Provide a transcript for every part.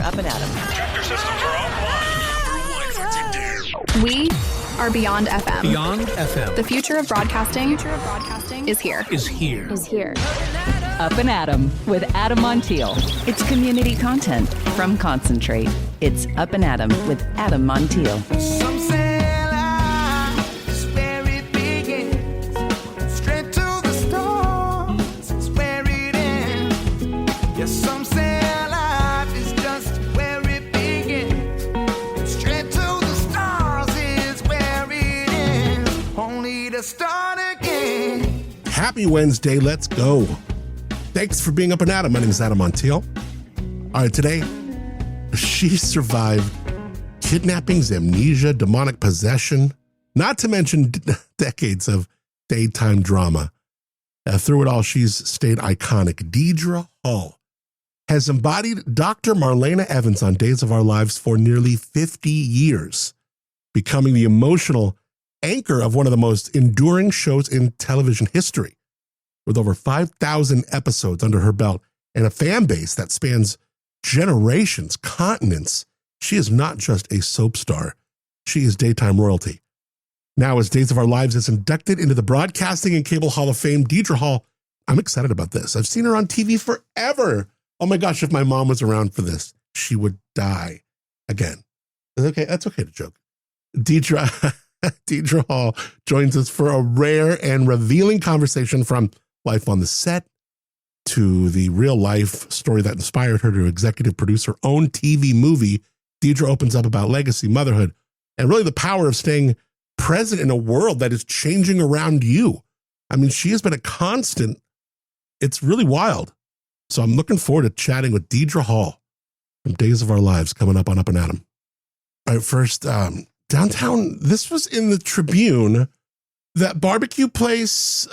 Up+Adam. Tractor systems are offline. We are Beyond FM. Beyond FM. The future of broadcasting is here. Up+Adam with Adam Montiel. It's community content from Concentrate. It's Up+Adam with Adam Montiel. Some say life is where it begins. Straight to the stars is where it ends. Yes, some say life is just where it begins. Straight to the stars is where it ends. Only to start again. Happy Wednesday. Let's go. Thanks for being Up+Adam. My name is Adam Montiel. All right, today, she survived kidnappings, amnesia, demonic possession, not to mention decades of daytime drama. Through it all, she's stayed iconic. Deidre Hall has embodied Dr. Marlena Evans on Days of Our Lives for nearly 50 years, becoming the emotional anchor of one of the most enduring shows in television history. With over 5,000 episodes under her belt and a fan base that spans generations, continents, she is not just a soap star. She is daytime royalty. Now, as Days of Our Lives is inducted into the Broadcasting and Cable Hall of Fame, Deidre Hall, I'm excited about this. I've seen her on TV forever. Oh my gosh, if my mom was around for this, she would die again. Okay, that's okay to joke. Deidre Hall joins us for a rare and revealing conversation from life on the set to the real life story that inspired her to executive produce her own TV movie. Deidre opens up about legacy, motherhood, and really the power of staying present in a world that is changing around you. I mean, she has been a constant. It's really wild. So I'm looking forward to chatting with Deidre Hall from Days of Our Lives coming up on Up+Adam. All right, first, downtown, this was in the Tribune, that barbecue place,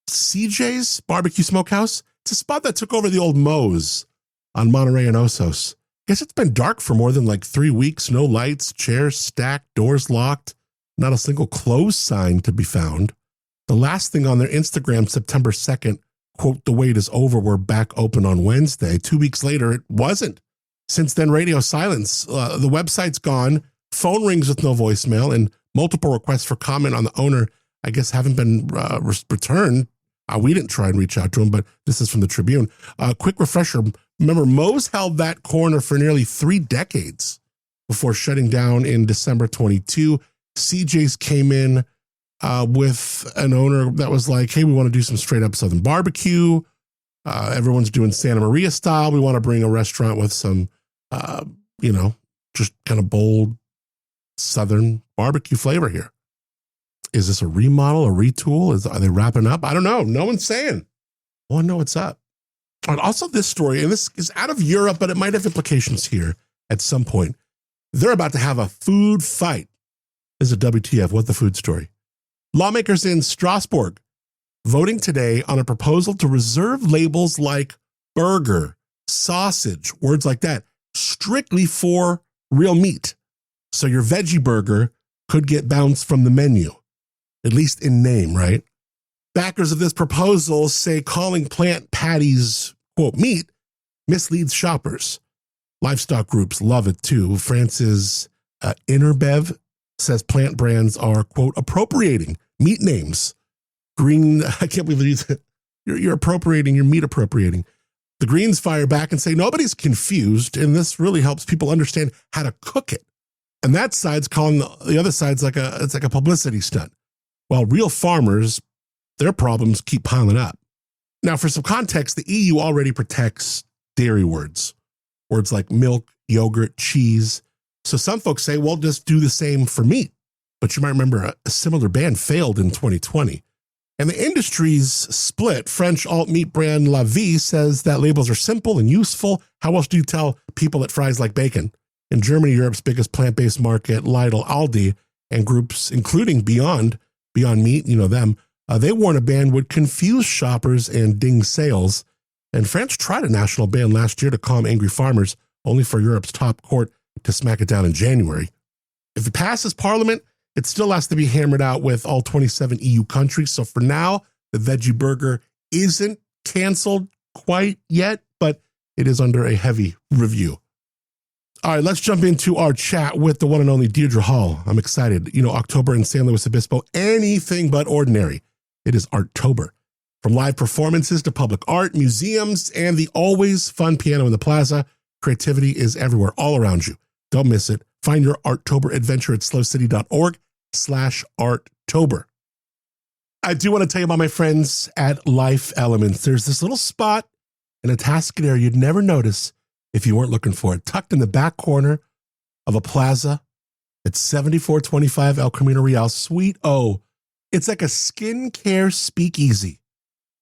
CJ's Barbecue Smokehouse. It's a spot that took over the old Moe's on Monterey and Osos. Guess it's been dark for more than like 3 weeks. No lights, chairs stacked, doors locked, not a single close sign to be found. The last thing on their Instagram, September 2nd, quote, "The wait is over. We're back open on Wednesday." 2 weeks later, it wasn't. Since then, radio silence. The website's gone. Phone rings with no voicemail, and multiple requests for comment on the owner, I guess, haven't been returned. We didn't try and reach out to him, but this is from the Tribune. Quick refresher. Remember, Moe's held that corner for nearly 3 decades before shutting down in December 22. CJ's came in with an owner that was like, hey, we want to do some straight up Southern barbecue. Everyone's doing Santa Maria style. We want to bring a restaurant with some, just kind of bold Southern barbecue flavor here. Is this a remodel, a retool? Are they wrapping up? I don't know. No one's saying. I want to know what's up. And also this story, and this is out of Europe, but it might have implications here at some point. They're about to have a food fight. This is a WTF, what the food story. Lawmakers in Strasbourg voting today on a proposal to reserve labels like burger, sausage, words like that, strictly for real meat. So your veggie burger could get bounced from the menu. At least in name, right? Backers of this proposal say calling plant patties, quote, meat misleads shoppers. Livestock groups love it too. France's Innerbev says plant brands are, quote, appropriating meat names. Green, I can't believe you're appropriating, you're meat appropriating. The Greens fire back and say nobody's confused, and this really helps people understand how to cook it. And that side's calling the other side's like a publicity stunt. While real farmers, their problems keep piling up. Now, for some context, the EU already protects dairy words like milk, yogurt, cheese. So some folks say, well, just do the same for meat. But you might remember a similar ban failed in 2020. And the industry's split. French alt meat brand La Vie says that labels are simple and useful. How else do you tell people that fries like bacon? In Germany, Europe's biggest plant-based market, Lidl, Aldi, and groups including Beyond Meat, you know them, they warn a ban would confuse shoppers and ding sales. And France tried a national ban last year to calm angry farmers, only for Europe's top court to smack it down in January. If it passes Parliament, it still has to be hammered out with all 27 EU countries. So for now, the veggie burger isn't canceled quite yet, but it is under a heavy review. All right, let's jump into our chat with the one and only Deidre Hall. I'm excited. October in San Luis Obispo, anything but ordinary. It is Arttober. From live performances to public art, museums, and the always fun piano in the plaza, creativity is everywhere, all around you. Don't miss it. Find your Arttober adventure at slowcity.org/Arttober. I do want to tell you about my friends at Life Elements. There's this little spot in a Tasket area you'd never notice if you weren't looking for it, tucked in the back corner of a plaza at 7425 El Camino Real, Suite O. It's like a skincare speakeasy,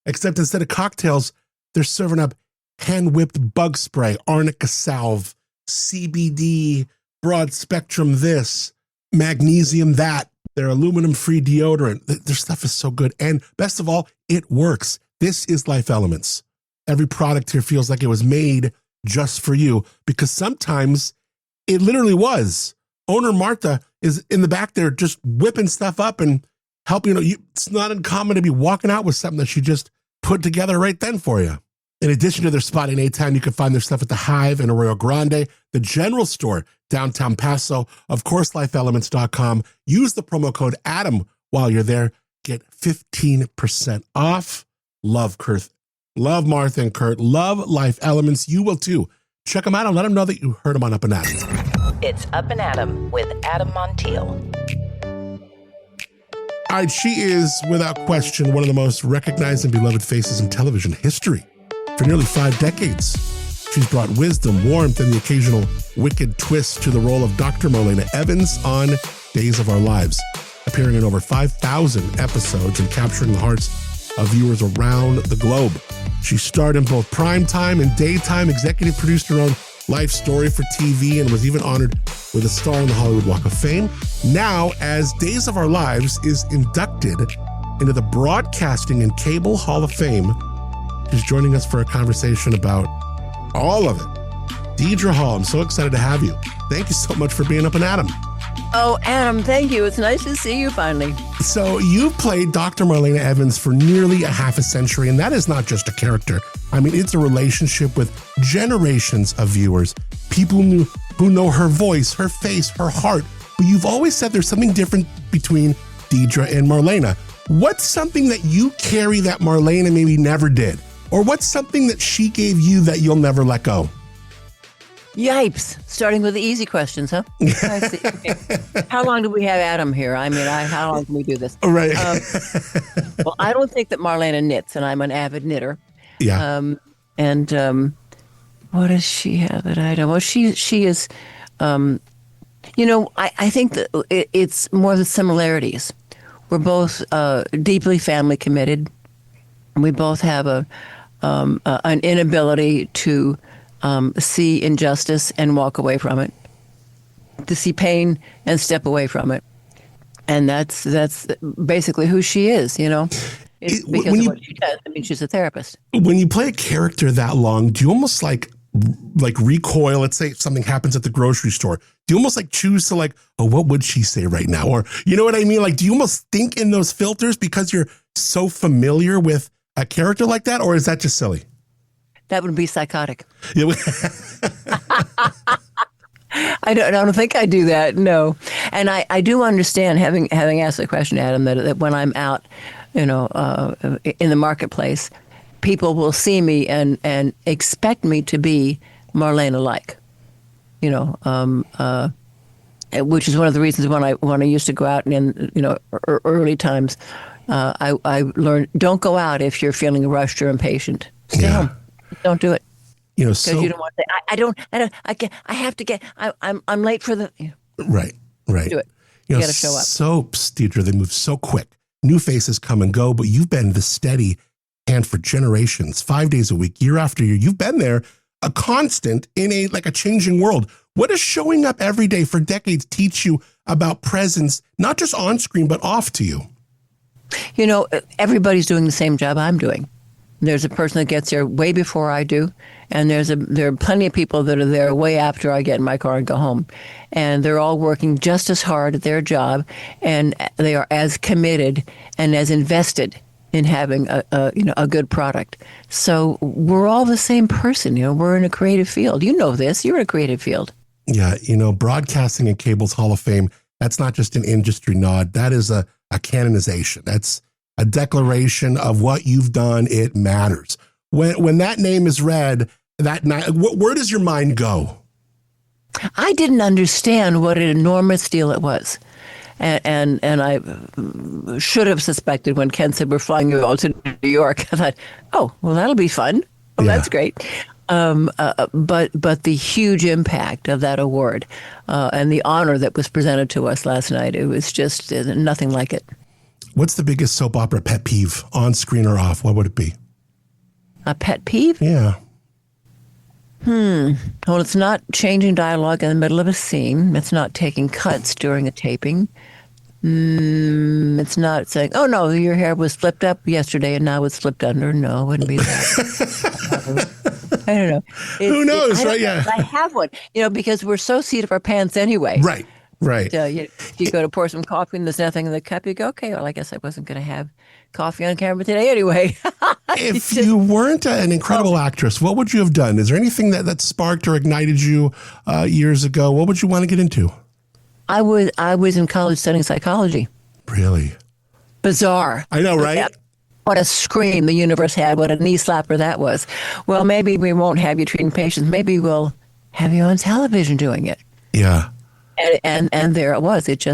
except instead of cocktails, they're serving up hand-whipped bug spray, arnica salve, CBD, broad spectrum this, magnesium that, their aluminum-free deodorant. Their stuff is so good. And best of all, it works. This is Life Elements. Every product here feels like it was made just for you, because sometimes it literally was. Owner Martha is in the back there just whipping stuff up and helping. It's not uncommon to be walking out with something that she just put together right then for you. In addition to their spot in A-Town, you can find their stuff at the Hive in Arroyo Grande, the General Store, downtown Paso, of course, lifeelements.com. Use the promo code ADAM while you're there. Get 15% off. Love Kurt. Love Martha and Kurt. Love Life Elements. You will too. Check them out and let them know that you heard them on Up and Adam. It's Up and Adam with Adam Montiel. All right, she is, without question, one of the most recognized and beloved faces in television history. For nearly 5 decades, she's brought wisdom, warmth, and the occasional wicked twist to the role of Dr. Marlena Evans on Days of Our Lives, appearing in over 5,000 episodes and capturing the hearts of viewers around the globe. She starred in both primetime and daytime, executive produced her own life story for TV, and was even honored with a star on the Hollywood Walk of Fame. Now, as Days of Our Lives is inducted into the Broadcasting and Cable Hall of Fame, she's joining us for a conversation about all of it. Deidre Hall, I'm so excited to have you. Thank you so much for being Up and Adam. Oh, Adam, thank you. It's nice to see you finally. So you've played Dr. Marlena Evans for nearly a half a century, and that is not just a character. I mean, it's a relationship with generations of viewers, people who know her voice, her face, her heart. But you've always said there's something different between Deidre and Marlena. What's something that you carry that Marlena maybe never did? Or what's something that she gave you that you'll never let go? Yipes. Starting with the easy questions, huh? I see. Okay. How long do we have Adam here? I mean, how long can we do this? Right. Well, I don't think that Marlena knits, and I'm an avid knitter. Yeah. What does she have that I don't? Well, she is, I think that it's more the similarities. We're both deeply family committed. We both have an inability to see injustice and walk away from it, to see pain and step away from it. And that's basically who she is, because of what she does. I mean, she's a therapist. When you play a character that long, do you almost like recoil? Let's say something happens at the grocery store. Do you almost choose to what would she say right now? Or, you know what I mean? Do you almost think in those filters because you're so familiar with a character like that? Or is that just silly? That would be psychotic. Yeah. I don't think I do that. No. And I do understand, having asked the question, Adam, that when I'm out, in the marketplace, people will see me and expect me to be Marlena-like, which is one of the reasons when I used to go out and in early times, I learned, don't go out if you're feeling rushed or impatient. Stay home. Don't do it. Because you don't want to. I have to get. I'm late for the. Right. Do it. You got to show up. Soaps, Deidre, they move so quick. New faces come and go, but you've been the steady hand for generations, 5 days a week, year after year. You've been there, a constant in a changing world. What does showing up every day for decades teach you about presence, not just on screen, but off to you? Everybody's doing the same job I'm doing. There's a person that gets there way before I do, and there are plenty of people that are there way after I get in my car and go home. And they're all working just as hard at their job, and they are as committed and as invested in having a good product. So we're all the same person. We're in a creative field. You know this. You're in a creative field. Yeah, Broadcasting and Cable's Hall of Fame, that's not just an industry nod. That is a canonization. That's a declaration of what you've done. It matters. When that name is read, that night, where does your mind go? I didn't understand what an enormous deal it was. And I should have suspected when Ken said we're flying you all to New York. I thought, oh, well, that'll be fun. Oh, Yeah. that's great. But the huge impact of that award and the honor that was presented to us last night, it was just nothing like it. What's the biggest soap opera pet peeve, on screen or off? What would it be? A pet peeve? Yeah. Well, it's not changing dialogue in the middle of a scene. It's not taking cuts during a taping. It's not saying, oh, no, your hair was flipped up yesterday and now it's flipped under. No, it wouldn't be that. I don't know. Who knows, right? Yeah. I have one, because we're so seat of our pants anyway. Right. You go to pour some coffee and there's nothing in the cup. You go, okay, well, I guess I wasn't going to have coffee on camera today anyway. If you weren't an incredible actress, what would you have done? Is there anything that sparked or ignited you years ago? What would you want to get into? I was in college studying psychology. Really? Bizarre. I know, right? What a scream the universe had. What a knee slapper that was. Well, maybe we won't have you treating patients. Maybe we'll have you on television doing it. Yeah. And there it was. It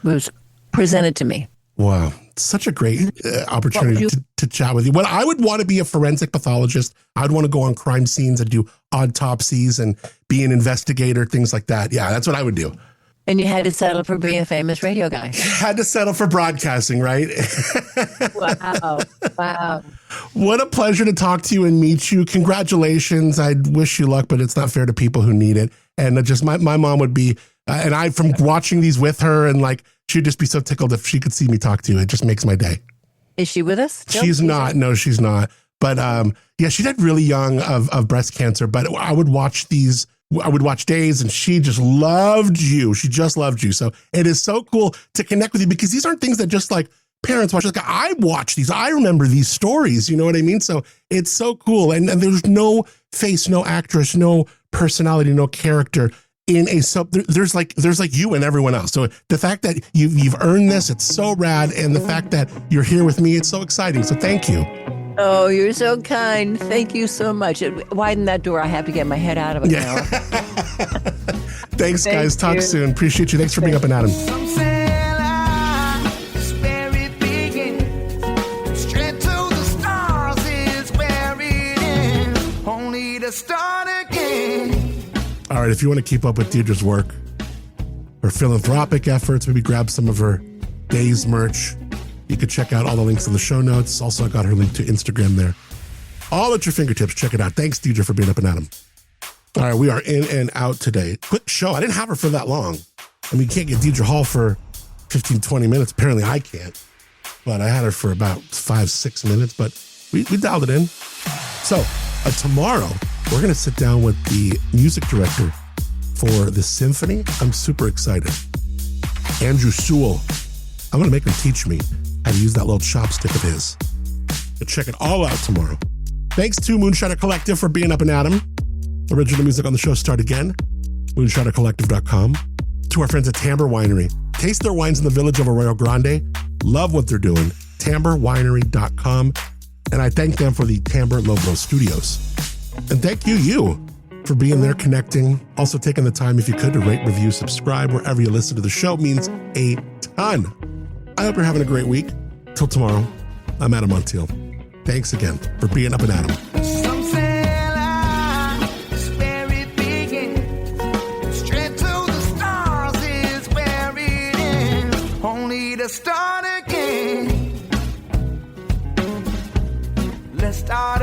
was presented to me. Wow. Such a great opportunity to chat with you. Well, I would want to be a forensic pathologist. I'd want to go on crime scenes and do autopsies and be an investigator, things like that. Yeah, that's what I would do. And you had to settle for being a famous radio guy. Had to settle for broadcasting, right? Wow. What a pleasure to talk to you and meet you. Congratulations. I wish you luck, but it's not fair to people who need it. And just my mom would be, and I, from watching these with her, and she'd just be so tickled if she could see me talk to you. It just makes my day. Is she with us still? She's not. No, she's not. But yeah, she died really young of breast cancer. But I would watch these. I would watch days, and she just loved you. She just loved you. So it is so cool to connect with you, because these aren't things that just parents watch. I watch these. I remember these stories. You know what I mean? So it's so cool. And there's no face, no actress, no personality, no character in a soap. There's you and everyone else. So the fact that you've earned this, it's so rad. And the fact that you're here with me, it's so exciting. So thank you. Oh, you're so kind. Thank you so much. Widen that door. I have to get my head out of it now. Thanks, guys. Talk soon. Appreciate you. Thanks for being Up and Adam. Some say life is where it begins. Straight to the stars is where it ends. Only to start again. All right, if you want to keep up with Deidre's work, her philanthropic efforts, maybe grab some of her Days merch, you could check out all the links in the show notes. Also, I got her link to Instagram there. All at your fingertips. Check it out. Thanks, Deidre, for being Up and Adam. All right, we are in and out today. Quick show. I didn't have her for that long. I mean, you can't get Deidre Hall for 15, 20 minutes. Apparently, I can't. But I had her for about 5-6 minutes. But we dialed it in. So tomorrow, we're going to sit down with the music director for the symphony. I'm super excited. Andrew Sewell. I'm going to make him teach me how to use that little chopstick of his. So check it all out tomorrow. Thanks to Moonshiner Collective for being Up and Adam. Original music on the show, Start Again. MoonshinerCollective.com. To our friends at Timbre Winery. Taste their wines in the village of Arroyo Grande. Love what they're doing. TimbreWinery.com. And I thank them for the Timbre Lobo Studios. And thank you for being there, connecting. Also taking the time, if you could, to rate, review, subscribe wherever you listen to the show. It means a ton. I hope you're having a great week. Till tomorrow, I'm Adam Montiel. Thanks again for being Up and Adam. Some say life is where it begins. Straight to the stars is where it ends. Only to start again. Let's start